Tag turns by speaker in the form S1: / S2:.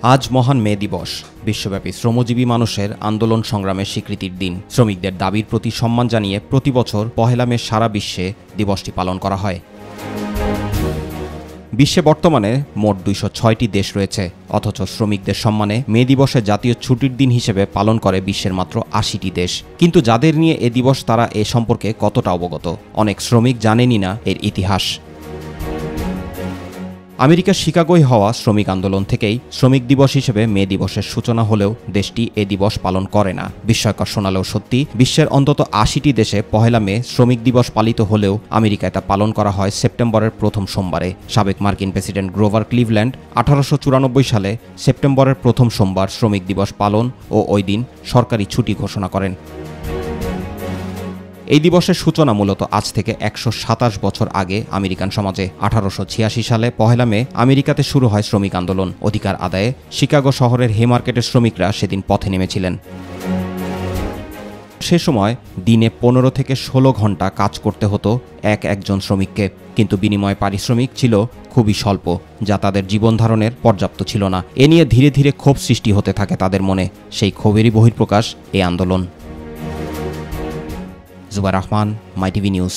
S1: আজ মহান মে দিবস, বিশ্বব্যাপী শ্রমজীবী মানুষের আন্দোলন সংগ্রামের স্বীকৃতির দিন। শ্রমিকদের দাবির প্রতি সম্মান জানিয়ে প্রতি বছর পহেলা মে সারা বিশ্বে দিবসটি পালন করা হয়। বিশ্বে বর্তমানে মোট ২০৬টি দেশ রয়েছে, অথচ শ্রমিকদের সম্মানে মে দিবসে জাতীয় ছুটির দিন হিসেবে পালন করে বিশ্বের মাত্র ৮০টি দেশ। কিন্তু যাদের নিয়ে এ দিবস, তারা এ সম্পর্কে কতটা অবগত? অনেক শ্রমিক জানেনই না এর ইতিহাস। আমেরিকার শিকাগোয় হওয়া শ্রমিক আন্দোলন থেকেই শ্রমিক দিবস হিসেবে মে দিবসের সূচনা হলেও দেশটি এ দিবস পালন করে না। বিস্ময়কর শোনালেও সত্যি, বিশ্বের অন্তত ৮০টি দেশে পহেলা মে শ্রমিক দিবস পালিত হলেও আমেরিকায় তা পালন করা হয় সেপ্টেম্বরের প্রথম সোমবারে। সাবেক মার্কিন প্রেসিডেন্ট গ্রোভার ক্লিভল্যান্ড ১৮৯৪ সালে সেপ্টেম্বরের প্রথম সোমবার শ্রমিক দিবস পালন ও ওই দিন সরকারি ছুটি ঘোষণা করেন। এই দিবসের সূচনা মূলত আজ থেকে ১২৭ বছর আগে আমেরিকান সমাজে। ১৮৮৬ সালে পহেলা মে আমেরিকাতে শুরু হয় শ্রমিক আন্দোলন। অধিকার আদায়ে শিকাগো শহরের হেমার্কেটের শ্রমিকরা সেদিন পথে নেমেছিলেন। সে সময় দিনে ১৫ থেকে ১৬ ঘন্টা কাজ করতে হতো একজন শ্রমিককে, কিন্তু বিনিময় পারিশ্রমিক ছিল খুবই স্বল্প, যা তাদের জীবন ধারণের পর্যাপ্ত ছিল না। এ নিয়ে ধীরে ধীরে ক্ষোভ সৃষ্টি হতে থাকে তাদের মনে। সেই ক্ষোভেরই বহিঃপ্রকাশ এই আন্দোলন। জুবাইর রহমান, মাই টিভি নিউজ।